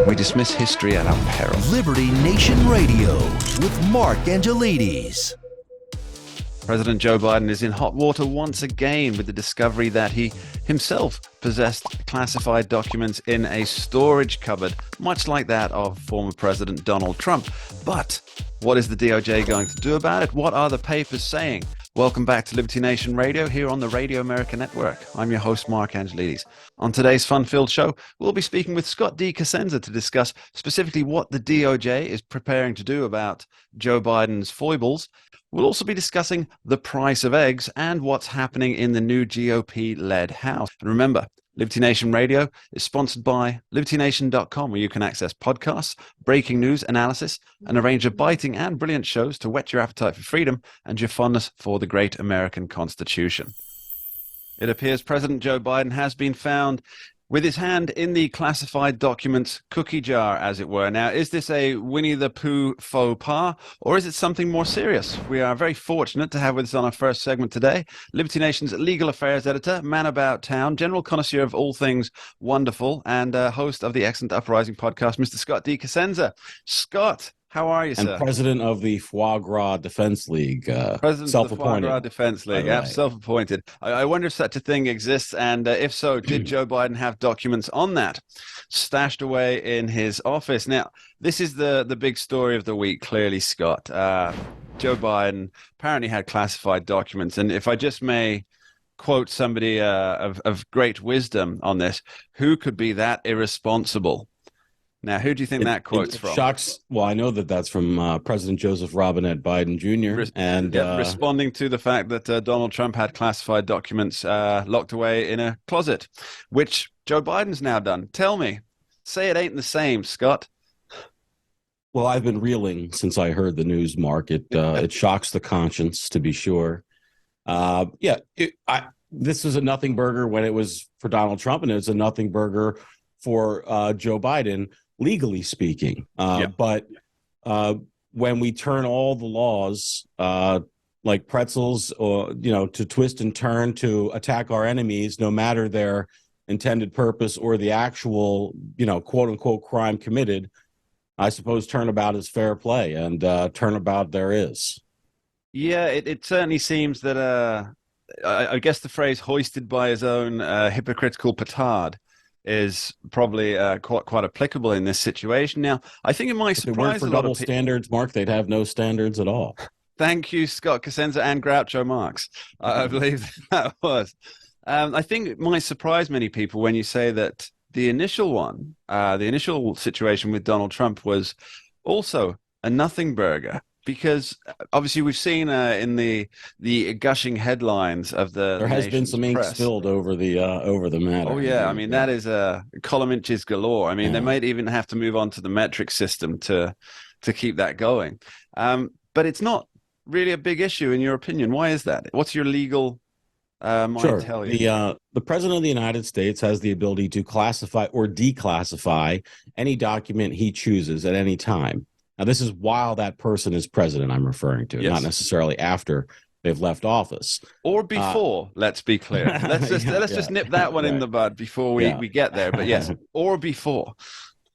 We dismiss history at our peril. Liberty Nation Radio with Mark Angelides. President Joe Biden is in hot water once again with the discovery that he himself possessed classified documents in a storage cupboard, much like that of former President Donald Trump. But what is the DOJ going to do about it? What are the papers saying? Welcome back to Liberty Nation Radio here on the Radio America Network. I'm your host, Mark Angelides. On today's fun-filled show, we'll be speaking with Scott D. Cosenza to discuss specifically what the DOJ is preparing to do about Joe Biden's foibles. We'll also be discussing the price of eggs and what's happening in the new GOP-led House. And remember, Liberty Nation Radio is sponsored by LibertyNation.com, where you can access podcasts, breaking news, analysis, and a range of biting and brilliant shows to whet your appetite for freedom and your fondness for the great American Constitution. It appears President Joe Biden has been found with his hand in the classified documents cookie jar, as it were. Now, is this a Winnie the Pooh faux pas, or is it something more serious? We are very fortunate to have with us on our first segment today, Liberty Nation's legal affairs editor, man about town, general connoisseur of all things wonderful, and host of the excellent Uprising podcast, Mr. Scott D. Cosenza. Scott, how are you, sir? And president of the Foie Gras Defense League. President of the Foie Gras Defense League, self-appointed. I wonder if such a thing exists, and if so, did Joe Biden have documents on that stashed away in his office? Now, this is the big story of the week, clearly, Scott. Joe Biden apparently had classified documents, and if I just may quote somebody of great wisdom on this, who could be that irresponsible? Now, who do you think that quote's from? Shocks. Well, I know that that's from President Joseph Robinette Biden Jr. Responding to the fact that Donald Trump had classified documents locked away in a closet, which Joe Biden's now done. Tell me, say it ain't the same, Scott. Well, I've been reeling since I heard the news, Mark. It shocks the conscience, to be sure. This was a nothing burger when it was for Donald Trump, and it was a nothing burger for Joe Biden, legally speaking. But when we turn all the laws like pretzels, or to twist and turn to attack our enemies, no matter their intended purpose or the actual, quote unquote crime committed, I suppose turnabout is fair play, and turnabout there is. Yeah, it certainly seems that I guess the phrase "hoisted by his own hypocritical petard" is probably quite applicable in this situation. Now, I think it might surprise a lot double standards, Mark. They'd have no standards at all. Thank you, Scott Cosenza and Groucho Marx. I believe that was. I think it might surprise many people when you say that the initial situation with Donald Trump was also a nothing burger. Because obviously we've seen in the gushing headlines of there has been some ink spilled over the matter. Oh yeah, I mean that is column inches galore. I mean they might even have to move on to the metric system to keep that going. But it's not really a big issue in your opinion. Why is that? What's your legal mind tell you? The president of the United States has the ability to classify or declassify any document he chooses at any time. Now, this is while that person is president, I'm referring to, not necessarily after they've left office. Or before, let's be clear. Let's just nip that one in the bud before we get there. But yes, or before.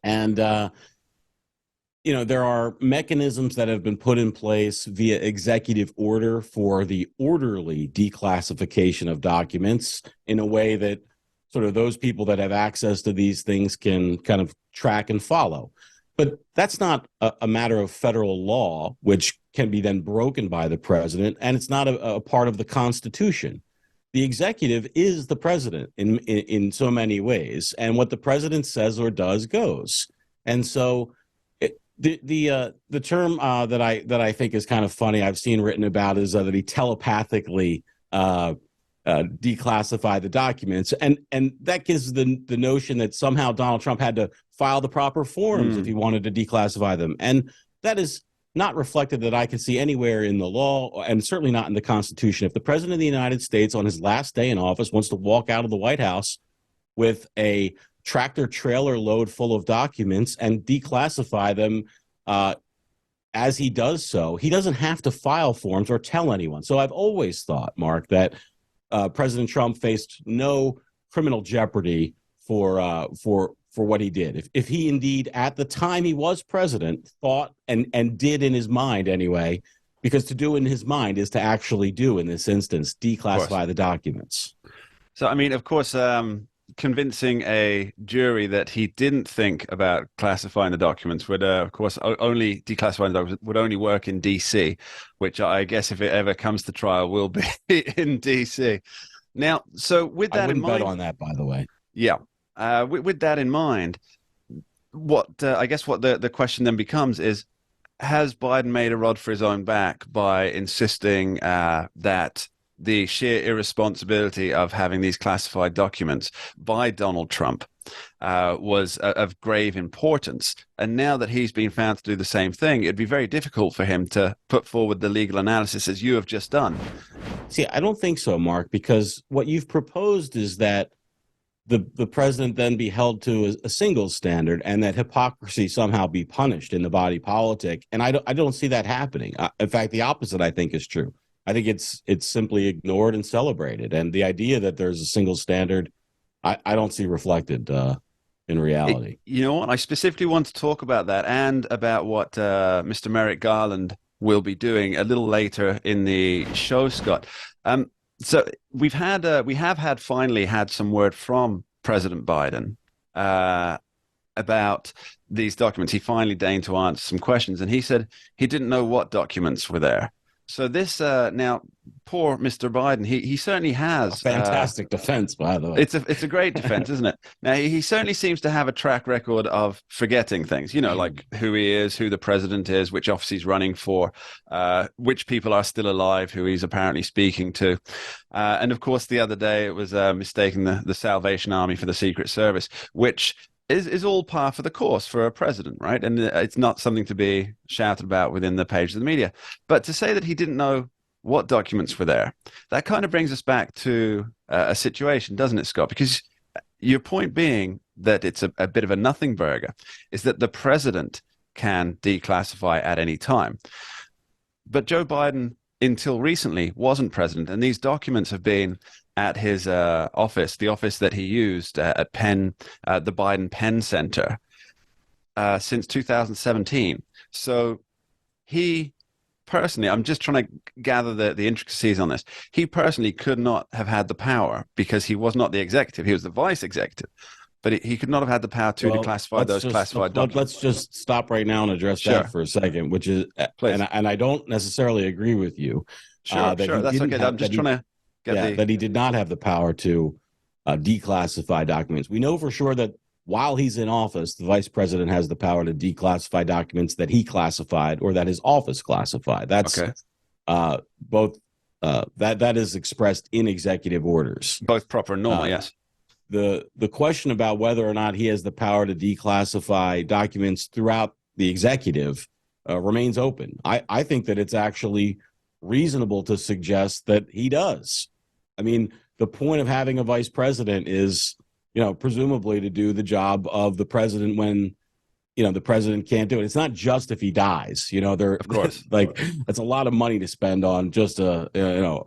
And, there are mechanisms that have been put in place via executive order for the orderly declassification of documents in a way that sort of those people that have access to these things can kind of track and follow. But that's not a matter of federal law, which can be then broken by the president, and it's not a part of the Constitution. The executive is the president in so many ways, and what the president says or does goes. And so the term that I think is kind of funny, I've seen written about, is that he telepathically declassify the documents, and that gives the notion that somehow Donald Trump had to file the proper forms if he wanted to declassify them, and that is not reflected that I can see anywhere in the law, and certainly not in the Constitution. If the president of the United States on his last day in office wants to walk out of the White House with a tractor trailer load full of documents and declassify them as he does so, he doesn't have to file forms or tell anyone. So I've always thought, Mark, that President Trump faced no criminal jeopardy for for what he did. If he indeed, at the time he was president, thought and did in his mind anyway, because to do in his mind is to actually do in this instance, declassify the documents. So, I mean, of course, convincing a jury that he didn't think about classifying the documents would, of course, only declassifying the documents would only work in DC, which I guess if it ever comes to trial will be in DC. Now, so with that I wouldn't in mind, bet on that, by the way. yeah, with that in mind, what I guess what the question then becomes is, has Biden made a rod for his own back by insisting that the sheer irresponsibility of having these classified documents by Donald Trump was of grave importance? And now that he's been found to do the same thing, it'd be very difficult for him to put forward the legal analysis as you have just done. See, I don't think so, Mark, because what you've proposed is that the president then be held to a single standard and that hypocrisy somehow be punished in the body politic. And I don't see that happening. In fact, the opposite, I think, is true. I think it's simply ignored and celebrated. And the idea that there's a single standard, I don't see reflected in reality. You know what? I specifically want to talk about that and about what Mr. Merrick Garland will be doing a little later in the show, Scott. So we have finally had some word from President Biden about these documents. He finally deigned to answer some questions, and he said he didn't know what documents were there. So this now, poor Mr. Biden, he certainly has a fantastic defense, by the way. It's a great defense, isn't it? Now he certainly seems to have a track record of forgetting things. You know, like who he is, who the president is, which office he's running for, which people are still alive, who he's apparently speaking to, and of course the other day it was mistaking the Salvation Army for the Secret Service, which is all par for the course for a president, right? And it's not something to be shouted about within the pages of the media. But to say that he didn't know what documents were there, that kind of brings us back to a situation, doesn't it, Scott? Because your point being that it's a bit of a nothing burger is that the president can declassify at any time. But Joe Biden, until recently, wasn't president, and these documents have been at his office, the office that he used at Penn, the Biden Penn Center, since 2017. So he personally, I'm just trying to gather the intricacies on this. He personally could not have had the power because he was not the executive. He was the vice executive. But he could not have had the power to declassify those classified documents. Let's just stop right now and address that for a second, which is, and I don't necessarily agree with you. Sure, that's okay. I'm just trying to that he did not have the power to declassify documents. We know for sure that while he's in office, the vice president has the power to declassify documents that he classified or that his office classified. That's both that is expressed in executive orders. Both proper and normal, yes. The question about whether or not he has the power to declassify documents throughout the executive remains open. I think that it's actually reasonable to suggest that he does. I mean, the point of having a vice president is, presumably to do the job of the president when, the president can't do it. It's not just if he dies, of course, like that's a lot of money to spend on just a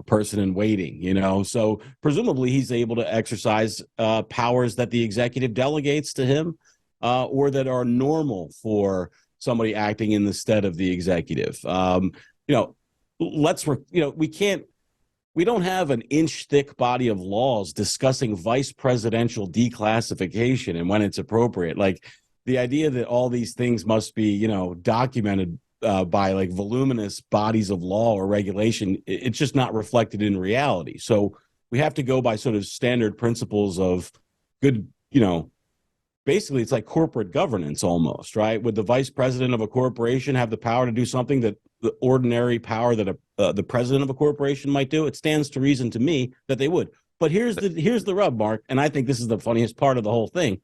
person in waiting, so presumably he's able to exercise powers that the executive delegates to him or that are normal for somebody acting in the stead of the executive. We don't have an inch thick body of laws discussing vice presidential declassification and when it's appropriate. Like the idea that all these things must be, documented by like voluminous bodies of law or regulation, it's just not reflected in reality. So we have to go by sort of standard principles of good, basically it's like corporate governance almost, right? Would the vice president of a corporation have the power to do something that the ordinary power that the president of a corporation might do? It stands to reason to me that they would. But here's the rub, Mark, and I think this is the funniest part of the whole thing.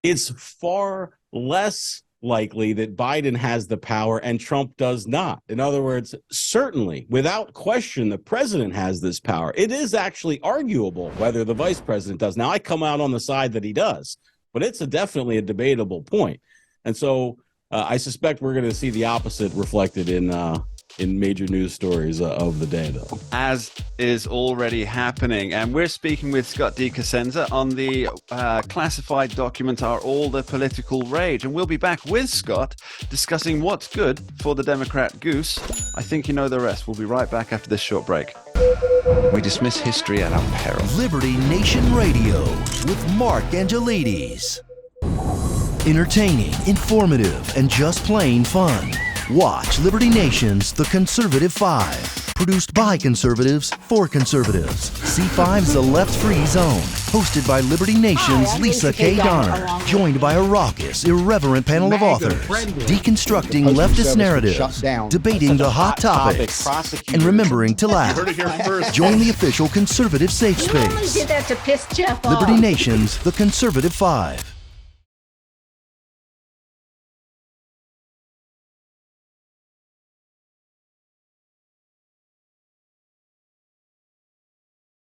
It's far less likely that Biden has the power and Trump does not. In other words, certainly, without question, the president has this power. It is actually arguable whether the vice president does. Now, I come out on the side that he does, but it's definitely a debatable point. And so I suspect we're going to see the opposite reflected in in major news stories of the day, though. As is already happening. And we're speaking with Scott DeCosenza on the classified document Are All the Political Rage. And we'll be back with Scott discussing what's good for the Democrat goose. I think you know the rest. We'll be right back after this short break. We dismiss history at our peril. Liberty Nation Radio with Mark Angelides. Entertaining, informative, and just plain fun. Watch Liberty Nation's The Conservative Five, produced by conservatives for conservatives. C5's The Left-Free Zone, hosted by Liberty Nation's Lisa K. Donner, joined by a raucous, irreverent panel of authors, deconstructing leftist narratives, debating the hot topics, and remembering to laugh. Join the official conservative safe You only space. did that to piss Jeff off. Liberty Nation's The Conservative Five.